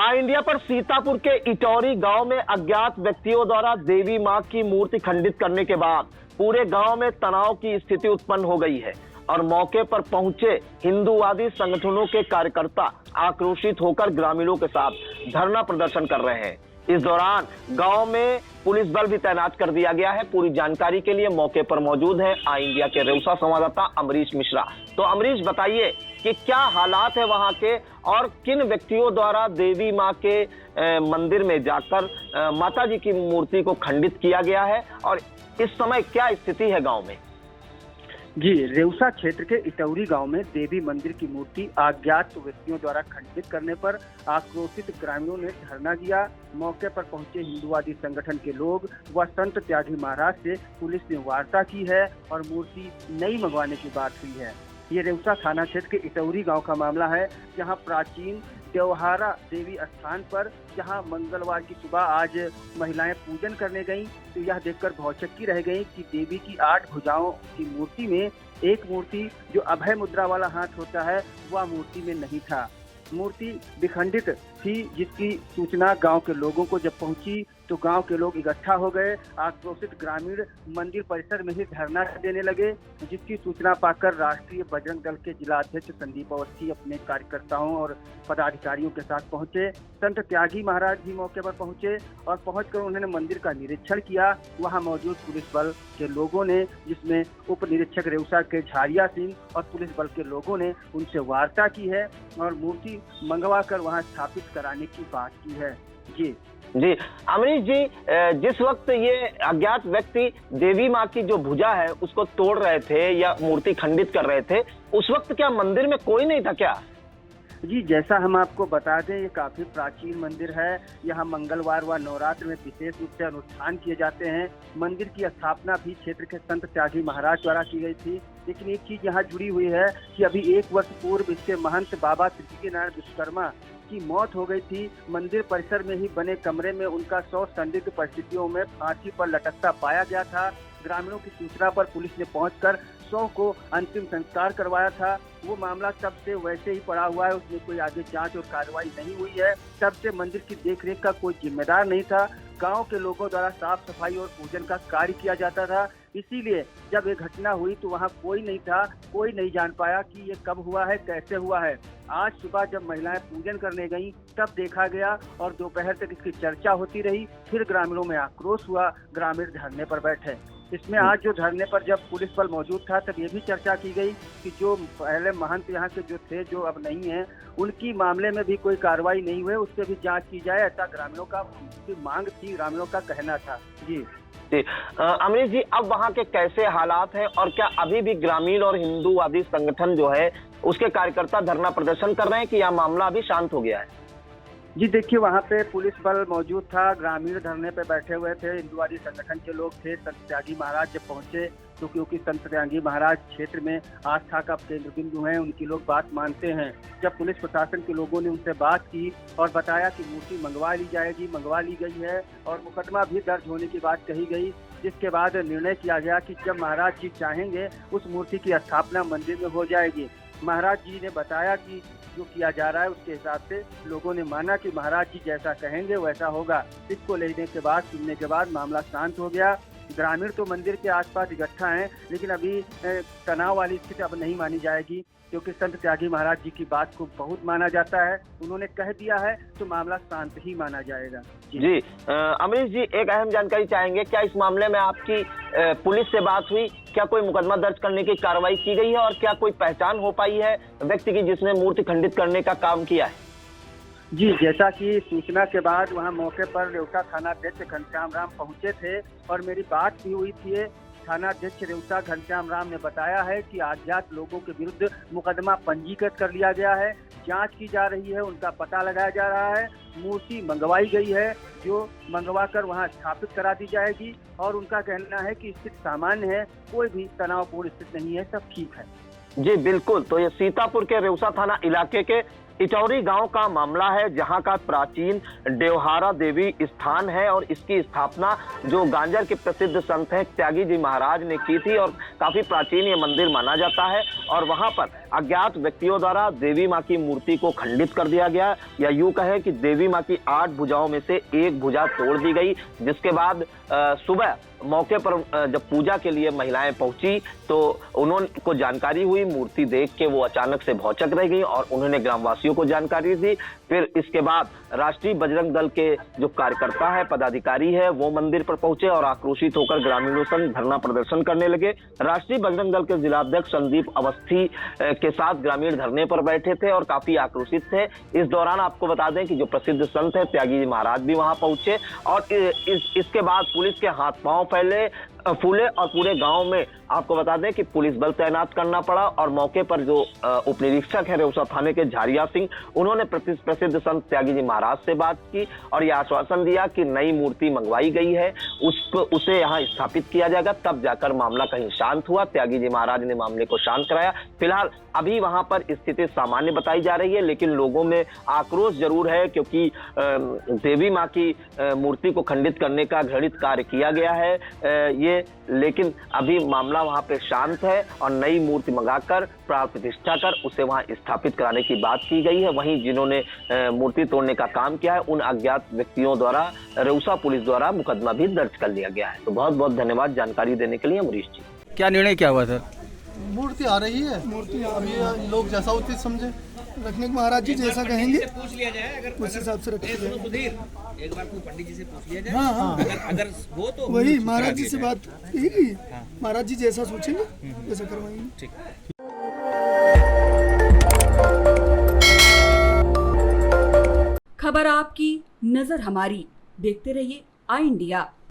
India पर सीतापुर के इटौरी गांव में अज्ञात व्यक्तियों द्वारा देवी मां की मूर्ति खंडित करने के बाद पूरे गांव में तनाव की स्थिति उत्पन्न हो गई है और मौके पर पहुंचे हिंदूवादी संगठनों के कार्यकर्ता आक्रोशित होकर ग्रामीणों के साथ धरना प्रदर्शन कर रहे हैं। इस दौरान गांव में पुलिस बल भी तैनात कर दिया गया है। पूरी जानकारी के लिए मौके पर मौजूद है आई इंडिया के रेउसा संवाददाता अमरीश मिश्रा। तो अमरीश, बताइए कि क्या हालात है वहां के और किन व्यक्तियों द्वारा देवी मां के मंदिर में जाकर माता जी की मूर्ति को खंडित किया गया है और इस समय क्या स्थिति है गांव में? जी, रेउसा क्षेत्र के इटौरी गांव में देवी मंदिर की मूर्ति अज्ञात व्यक्तियों द्वारा खंडित करने पर आक्रोशित ग्रामीणों ने धरना दिया। मौके पर पहुंचे हिंदूवादी संगठन के लोग व संत त्यागी महाराज से पुलिस ने वार्ता की है और मूर्ति नई मंगवाने की बात हुई है। ये रेउसा थाना क्षेत्र के इटौरी गांव का मामला है, जहां प्राचीन त्योहारा देवी स्थान पर जहां मंगलवार की सुबह आज महिलाएं पूजन करने गईं, तो यह देखकर भौचक्की रह गई कि देवी की 8 भुजाओं की मूर्ति में एक मूर्ति जो अभय मुद्रा वाला हाथ होता है वह मूर्ति में नहीं था। मूर्ति विखंडित थी, जिसकी सूचना गांव के लोगों को जब पहुंची तो गांव के लोग इकट्ठा हो गए। आक्रोशित ग्रामीण मंदिर परिसर में ही धरना देने लगे, जिसकी सूचना पाकर राष्ट्रीय बजरंग दल के जिला अध्यक्ष संदीप अवस्थी अपने कार्यकर्ताओं और पदाधिकारियों के साथ पहुंचे। संत त्यागी महाराज भी मौके पर पहुंचे और पहुंचकर उन्होंने मंदिर का निरीक्षण किया। वहां मौजूद पुलिस बल के लोगों ने, जिसमें उप निरीक्षक रेउसा के झारिया सिंह और पुलिस बल के लोगों ने उनसे वार्ता की है और मूर्ति मंगवा कर वहां स्थापित कराने की बात की है। जी अमरीश जी, जिस वक्त ये अज्ञात व्यक्ति देवी मां की जो भुजा है उसको तोड़ रहे थे या मूर्ति खंडित कर रहे थे, उस वक्त क्या मंदिर में कोई नहीं था क्या? जी, जैसा हम आपको बता दें, ये काफी प्राचीन मंदिर है। यहाँ मंगलवार व नवरात्र में विशेष रूप से अनुष्ठान किए जाते हैं। मंदिर की स्थापना भी क्षेत्र के संत त्यागी महाराज द्वारा की गई थी। लेकिन एक चीज यहाँ जुड़ी हुई है कि अभी 1 वर्ष पूर्व इसके महंत बाबा त्रिनारायण विश्वकर्मा की मौत हो गई थी। मंदिर परिसर में ही बने कमरे में उनका शव संदिग्ध परिस्थितियों में फांसी पर लटकता पाया गया था। ग्रामीणों की सूचना पर पुलिस ने पहुंचकर शव को अंतिम संस्कार करवाया था। वो मामला तब से वैसे ही पड़ा हुआ है, उसमें कोई आगे जांच और कार्रवाई नहीं हुई है। तब से मंदिर की देखरेख का कोई जिम्मेदार नहीं था। गांव के लोगों द्वारा साफ सफाई और पूजन का कार्य किया जाता था। इसीलिए जब ये घटना हुई तो वहाँ कोई नहीं था, कोई नहीं जान पाया कि ये कब हुआ है, कैसे हुआ है। आज सुबह जब महिलाएं पूजन करने गईं तब देखा गया और दोपहर तक इसकी चर्चा होती रही। फिर ग्रामीणों में आक्रोश हुआ, ग्रामीण धरने पर बैठे। इसमें आज जो धरने पर जब पुलिस बल मौजूद था तब ये भी चर्चा की गई कि जो पहले महंत यहाँ के जो थे, जो अब नहीं है, उनकी मामले में भी कोई कार्रवाई नहीं हुई, उससे भी जांच की जाए, ऐसा ग्रामीणों का मांग थी, ग्रामीणों का कहना था। जी अमरीश जी, अब वहाँ के कैसे हालात हैं और क्या अभी भी ग्रामीण और हिंदूवादी संगठन जो है उसके कार्यकर्ता धरना प्रदर्शन कर रहे हैं कि यह मामला अभी शांत हो गया है? जी, देखिए, वहाँ पे पुलिस बल मौजूद था, ग्रामीण धरने पे बैठे हुए थे, हिंदूवादी संगठन के लोग थे। संत त्यागी महाराज जब पहुंचे तो क्योंकि संत त्यागी महाराज क्षेत्र में आस्था का केंद्र बिंदु हैं, उनकी लोग बात मानते हैं। जब पुलिस प्रशासन के लोगों ने उनसे बात की और बताया कि मूर्ति मंगवा ली जाएगी, मंगवा ली गई है और मुकदमा भी दर्ज होने की बात कही गई, जिसके बाद निर्णय किया गया कि जब महाराज जी चाहेंगे उस मूर्ति की स्थापना मंदिर में हो जाएगी। महाराज जी ने बताया कि जो किया जा रहा है उसके हिसाब से लोगों ने माना कि महाराज जी जैसा कहेंगे वैसा होगा। इसको लेने के बाद, सुनने के बाद मामला शांत हो गया। ग्रामीण तो मंदिर के आसपास इकट्ठा हैं, लेकिन अभी तनाव वाली स्थिति अब नहीं मानी जाएगी, क्योंकि संत त्यागी महाराज जी की बात को बहुत माना जाता है। उन्होंने कह दिया है तो मामला शांत ही माना जाएगा। जी अमरीश जी, एक अहम जानकारी चाहेंगे, क्या इस मामले में आपकी पुलिस से बात हुई? क्या कोई मुकदमा दर्ज करने की कार्रवाई की गई है और क्या कोई पहचान हो पाई है व्यक्ति की जिसने मूर्ति खंडित करने का काम किया है? जी, जैसा कि सूचना के बाद वहां मौके पर रेउसा थाना अध्यक्ष घनश्याम राम पहुंचे थे और मेरी बात भी हुई थी। थाना अध्यक्ष रेउसा घनश्याम राम ने बताया है कि अज्ञात लोगों के विरुद्ध मुकदमा पंजीकृत कर लिया गया है, जांच की जा रही है, उनका पता लगाया जा रहा है। मूर्ति मंगवाई गई है, जो मंगवा कर वहां स्थापित करा दी जाएगी और उनका कहना है कि स्थिति सामान्य है, कोई भी तनावपूर्ण स्थिति नहीं है, सब ठीक है। जी बिल्कुल, तो ये सीतापुर के रेउसा थाना इलाके के इटौरी गांव का मामला है, जहां का प्राचीन देवहारा देवी स्थान है और इसकी स्थापना जो गांजर के प्रसिद्ध संत हैं त्यागी जी महाराज ने की थी और काफी प्राचीन ये मंदिर माना जाता है। और वहां पर अज्ञात व्यक्तियों द्वारा देवी मां की मूर्ति को खंडित कर दिया गया, या यूं कहे कि देवी मां की 8 भुजाओं में से एक भुजा तोड़ दी गई। जिसके बाद सुबह मौके पर जब पूजा के लिए महिलाएं पहुंची तो उन्होंने जानकारी हुई, मूर्ति देख के वो अचानक से भौचक रह गई और उन्होंने ग्रामवासियों को जानकारी दी। फिर इसके बाद राष्ट्रीय बजरंग दल के जो कार्यकर्ता है, पदाधिकारी है, वो मंदिर पर पहुंचे और आक्रोशित होकर ग्रामीणों संग धरना प्रदर्शन करने लगे। राष्ट्रीय बजरंग दल के जिलाध्यक्ष संदीप अवस्थी के साथ ग्रामीण धरने पर बैठे थे और काफी आक्रोशित थे। इस दौरान आपको बता दें कि जो प्रसिद्ध संत है त्यागी जी महाराज भी वहां पहुंचे और इसके बाद पुलिस के हाथ पांव फूले और पूरे गांव में आपको बता दें कि पुलिस बल तैनात करना पड़ा। और मौके पर जो उप निरीक्षक है रेउसा थाने के झारिया सिंह, उन्होंने प्रसिद्ध संत त्यागी जी महाराज से बात की और यह आश्वासन दिया कि नई मूर्ति मंगवाई गई है, उसे यहाँ स्थापित किया जाएगा। तब जाकर मामला कहीं शांत हुआ। त्यागी जी महाराज ने मामले को शांत कराया। फिलहाल अभी वहां पर स्थिति सामान्य बताई जा रही है, लेकिन लोगों में आक्रोश जरूर है क्योंकि देवी मां की मूर्ति को खंडित करने का घृणित कार्य किया गया है लेकिन अभी मामला वहां पे शांत है और नई मूर्ति मंगाकर प्राण प्रतिष्ठा कर उसे वहां स्थापित कराने की बात की गई है। वहीं जिन्होंने मूर्ति तोड़ने का काम किया है उन अज्ञात व्यक्तियों द्वारा रेउसा पुलिस द्वारा मुकदमा भी दर्ज कर लिया गया है। तो बहुत बहुत धन्यवाद जानकारी देने के लिए अमरीश जी। क्या निर्णय क्या हुआ सर? मूर्ति आ रही है, मूर्ति अभी लोग जैसा उचित समझे रखने को महाराज जी जैसा कहेंगे पूछ लिया जाए, अगर उस हिसाब से रखिए। सुधीर एक बार कोई पंडित जी से पूछ लिया जाए। हाँ। अगर हो तो वही महाराज जी से बात की, महाराज जी जैसा सोचेंगे वैसा करवाएंगे। ठीक। खबर आपकी, नजर हमारी। देखते रहिए आई इंडिया।